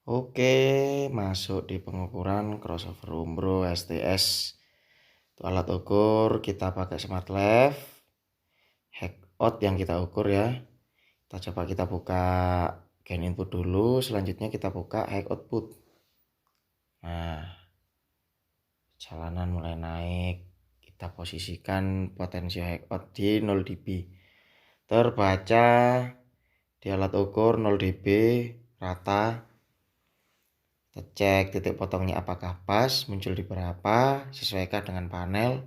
Oke, masuk di pengukuran crossover Umbro STS. Itu alat ukur kita pakai smart leaf, head out yang kita ukur ya. Kita buka gain input dulu, selanjutnya kita buka head output. Nah, jalanan mulai naik. Kita posisikan potensi head out di 0 dB. Terbaca di alat ukur 0 dB rata. Kita cek titik potongnya apakah pas, muncul di berapa, sesuaikan dengan panel.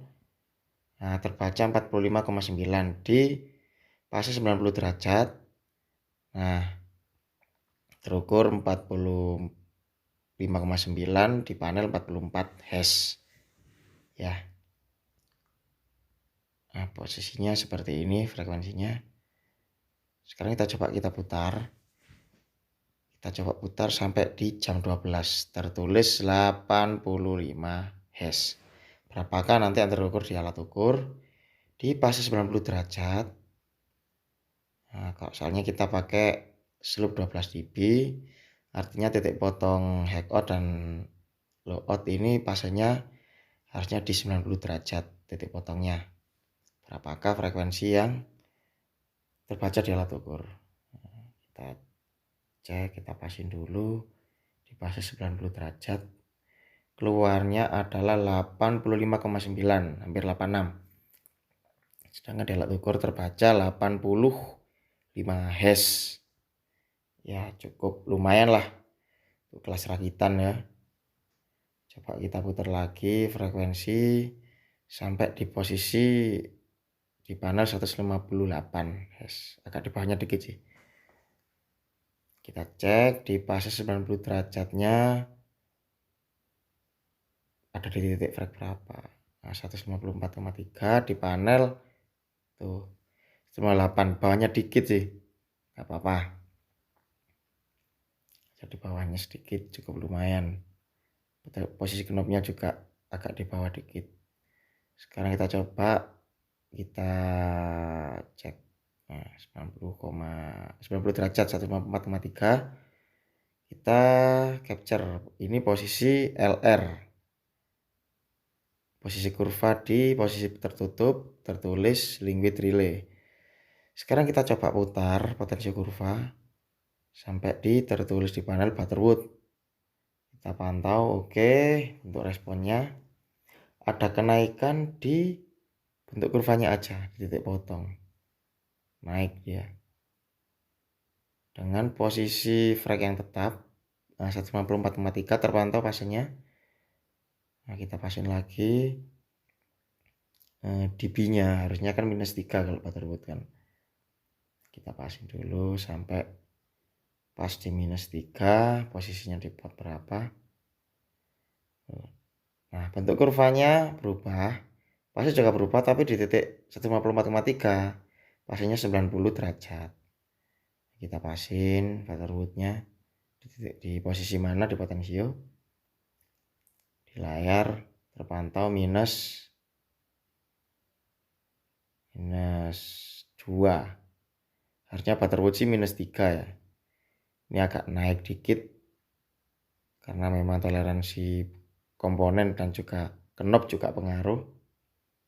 Nah, terbaca 45,9 di fase 90 derajat. Nah, terukur 45,9 di panel 44 Hz. Ya. Nah, posisinya seperti ini frekuensinya. Sekarang kita putar. Kita coba putar sampai di jam 12. Tertulis 85 Hz. Berapakah nanti yang terukur di alat ukur? Di fase 90 derajat. Nah, kalau soalnya kita pakai slope 12 dB, artinya titik potong high out dan low out ini fasenya harusnya di 90 derajat titik potongnya. Berapakah frekuensi yang terbaca di alat ukur? Nah, kita cek, kita pasin dulu di fase 90 derajat. Keluarnya adalah 85,9, hampir 86. Sedangkan di alat ukur terbaca 85 Hz. Ya, cukup lumayan lah untuk kelas rakitan ya. Coba kita putar lagi frekuensi sampai di posisi di panel 158 Hz. Agak di bawahnya dikit sih. Kita cek di fase 90 derajatnya ada di titik frek berapa. Nah, 154,3 di panel tuh 98, bawahnya dikit sih. Gak apa-apa. Jadi bawahnya sedikit, cukup lumayan. Posisi knobnya juga agak di bawah dikit. Sekarang kita coba kita cek. Nah, 90 derajat 154,3. Kita capture ini posisi LR. Posisi kurva di posisi tertutup tertulis link width relay. Sekarang kita coba putar potensi kurva sampai di tertulis di panel Butterwood. Kita pantau, oke. Untuk responnya ada kenaikan di bentuk kurvanya aja di titik potong. Naik dia. Dengan posisi frek yang tetap 154,3 terpantau fasenya. Nah, kita pasin lagi. dB-nya harusnya kan -3 kalau Butterwood kan. Kita pasin dulu sampai pas di -3, posisinya di pot berapa. Nah, bentuk kurvanya berubah. Pasnya juga berubah tapi di titik 154,3. Pasnya 90 derajat. Kita pasin Butterwoodnya di posisi mana di potensio. Di layar terpantau -2. Harusnya Butterwood sih -3 ya. Ini agak naik dikit karena memang toleransi komponen dan juga knob juga pengaruh.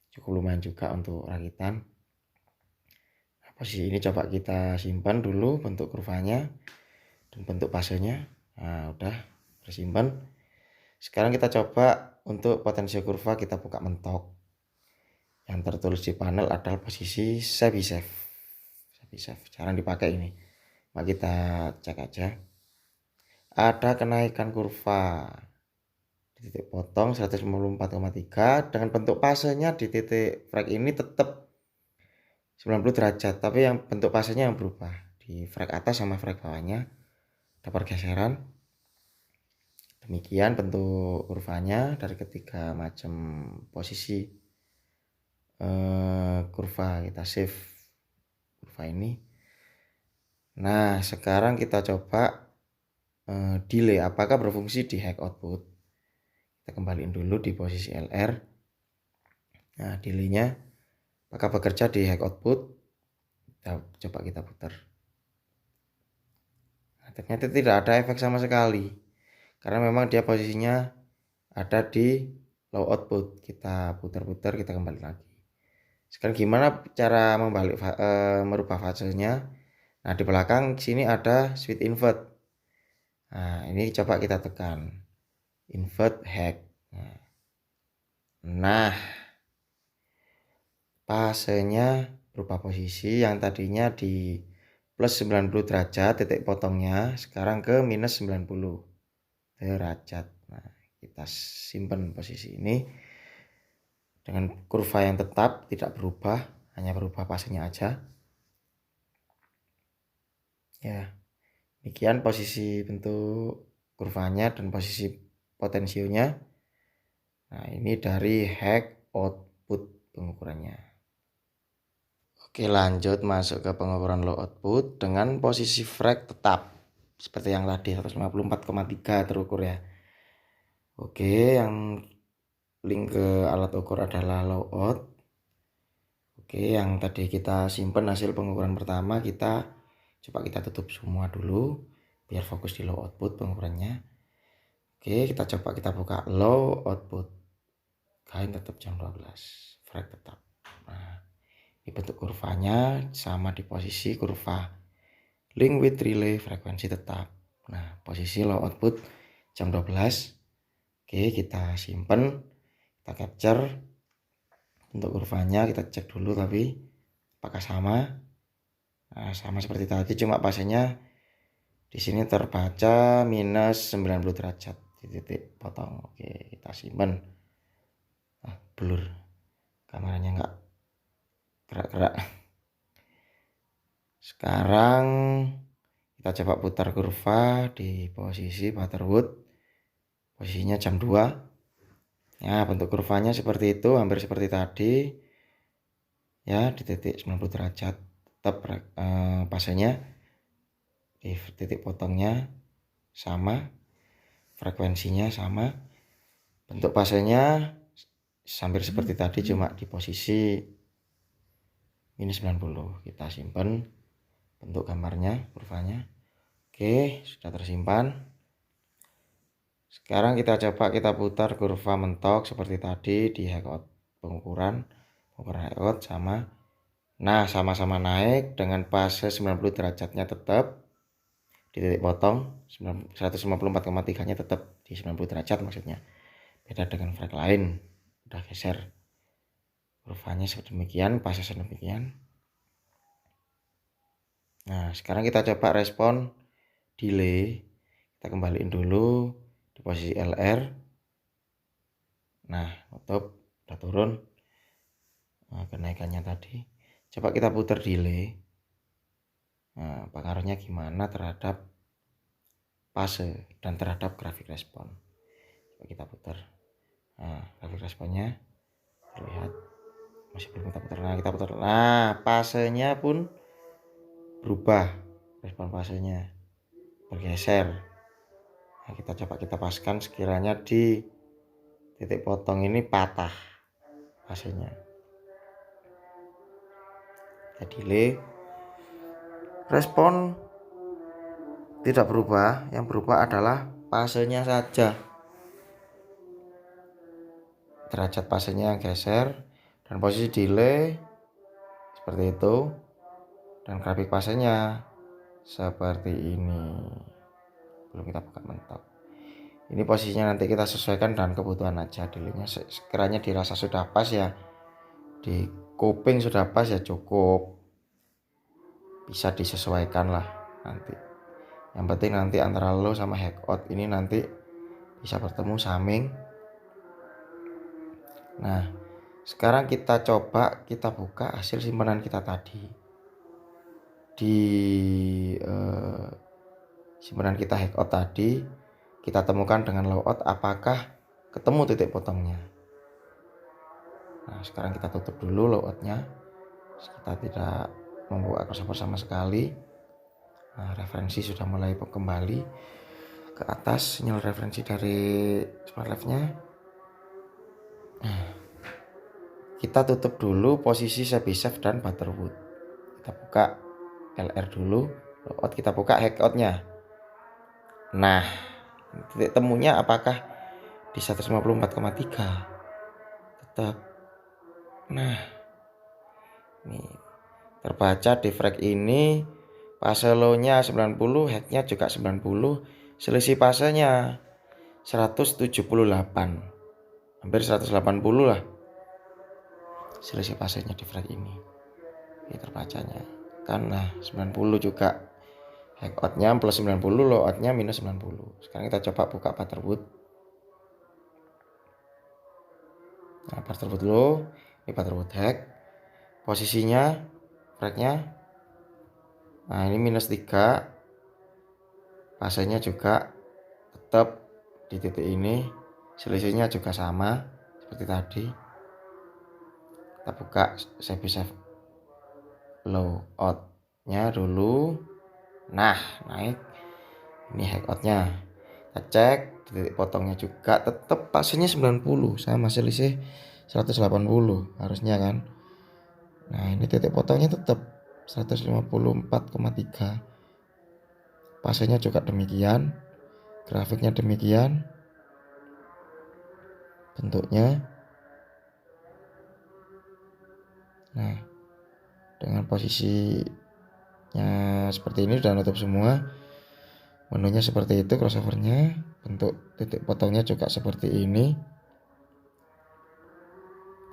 Cukup lumayan juga untuk rakitan. Nah, posisi ini coba kita simpan dulu bentuk kurvanya dan bentuk fasenya. Nah, udah tersimpan. Sekarang kita coba untuk potensi kurva kita buka mentok. Yang tertulis di panel adalah posisi Chebyshev. Jarang dipakai ini. Mari kita cek aja. Ada kenaikan kurva di titik potong 154,3 dengan bentuk fasenya di titik frek ini tetap 90 derajat, tapi yang bentuk fasenya yang berubah. Di frek atas sama frek bawahnya ada pergeseran. Demikian bentuk kurvanya dari ketiga macam posisi kurva. Kita save kurva ini. Nah, sekarang kita coba delay apakah berfungsi di high output. Kita kembaliin dulu di posisi LR. Nah, delaynya apakah bekerja di high output. Coba kita putar. Nah, ternyata tidak ada efek sama sekali karena memang dia posisinya ada di low output. Kita putar-putar, kita kembali lagi. Sekarang gimana cara merubah fasenya? Nah, di belakang sini ada switch invert. Nah, ini coba kita tekan invert hack. Nah, fasenya berubah posisi, yang tadinya di plus 90 derajat titik potongnya sekarang ke minus 90 derajat. Nah, kita simpan posisi ini dengan kurva yang tetap, tidak berubah, hanya berubah fasenya aja. Ya, demikian posisi bentuk kurvanya dan posisi potensionya. Nah, ini dari hack output pengukurannya. Oke, lanjut masuk ke pengukuran low output dengan posisi frek tetap seperti yang tadi 154,3 terukur ya. Oke, yang link ke alat ukur adalah low out. Oke, yang tadi kita simpan hasil pengukuran pertama, coba kita tutup semua dulu biar fokus di low output pengukurannya. Oke, kita buka low output. Kain tetap jam 12, frek tetap. Nah, ini bentuk kurvanya sama di posisi kurva link with relay frekuensi tetap. Nah, posisi low output jam 12. Oke, kita simpan, kita capture bentuk kurvanya, kita cek dulu tapi apakah sama. Nah, sama seperti tadi, cuma fasenya di sini terbaca minus 90 derajat di titik potong. Oke, kita simpan. Blur, kameranya nggak gerak-gerak. Sekarang kita coba putar kurva di posisi Butterwood, posisinya jam 2. Ya, bentuk kurvanya seperti itu, hampir seperti tadi ya, di titik 90 derajat tetap fasenya di titik potongnya sama, frekuensinya sama, bentuk fasenya hampir seperti tadi, cuma di posisi minus 90. Kita simpan bentuk gambarnya, kurvanya. Oke, sudah tersimpan. Sekarang kita coba kita putar kurva mentok seperti tadi di hangout pengukuran hangout sama. Nah, sama-sama naik dengan fase 90 derajatnya tetap di titik potong, 154,3 nya tetap di 90 derajat maksudnya. Beda dengan frek lain, udah geser. Kurvanya sedemikian, fase sedemikian. Nah, sekarang kita coba respon delay. Kita kembaliin dulu di posisi LR. Nah, nutup, udah turun. Nah, kenaikannya tadi. Coba kita putar delay. Nah, pengaruhnya gimana terhadap fase dan terhadap grafik respon. Coba kita putar. Nah, grafik responnya terlihat masih belum kita putar. Nah, kita putar. Nah, fasenya pun berubah, respon fasenya bergeser. Nah, kita coba kita paskan sekiranya di titik potong ini patah fasenya. Kita delay, respon tidak berubah, yang berubah adalah fasenya saja. Derajat fasenya geser dan posisi delay seperti itu, dan grafik fasenya seperti ini. Belum kita buka mentok. Ini posisinya nanti kita sesuaikan dengan kebutuhan aja. Delaynya sekiranya dirasa sudah pas ya, di kuping sudah pas ya cukup, bisa disesuaikan lah nanti. Yang penting nanti antara low sama hangout ini nanti bisa bertemu saming. Nah, sekarang kita coba kita buka hasil simpanan kita tadi di simpanan kita hangout tadi. Kita temukan dengan low out apakah ketemu titik potongnya. Nah, sekarang kita tutup dulu low outnya. Kita tidak membuka crossover sama sekali. Nah, referensi sudah mulai kembali ke atas, sinyal referensi dari smart live-nya. Nah, kita tutup dulu posisi Shabby dan Butterwood. Kita buka LR dulu, low out, kita buka hangout-nya. Nah, titik temunya apakah di 154,3? Tetap. Nah, nih terbaca di frag ini fase low-nya 90, head-nya juga 90, selisih fasenya 178, hampir 180 lah selisih fasenya di frag ini. Ini terbacanya kan. Nah 90 juga high out-nya plus 90, low out-nya minus 90. Sekarang kita coba buka Butterwood. Nah Butterwood low, ini Butterwood high, posisinya fragnya, nah ini minus 3, fasenya juga tetap di titik ini, selisihnya juga sama seperti tadi. Kita buka save low out-nya dulu. Nah naik, ini high out-nya. Kita cek di titik potongnya juga tetap fasenya 90, sama selisih 180 harusnya kan. Nah ini titik potongnya tetap 154,3, fasenya juga demikian, grafiknya demikian, bentuknya. Nah dengan posisinya seperti ini sudah nutup semua, menunya seperti itu, crossovernya, bentuk titik potongnya juga seperti ini.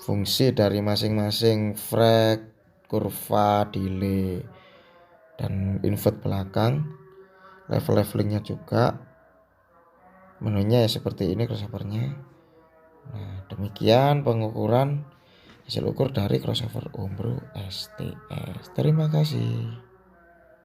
Fungsi dari masing-masing frag, kurva, delay, dan invert belakang, levelingnya juga, menunya ya seperti ini, crossovernya. Nah demikian pengukuran hasil ukur dari crossover Umbro STS. Terima kasih.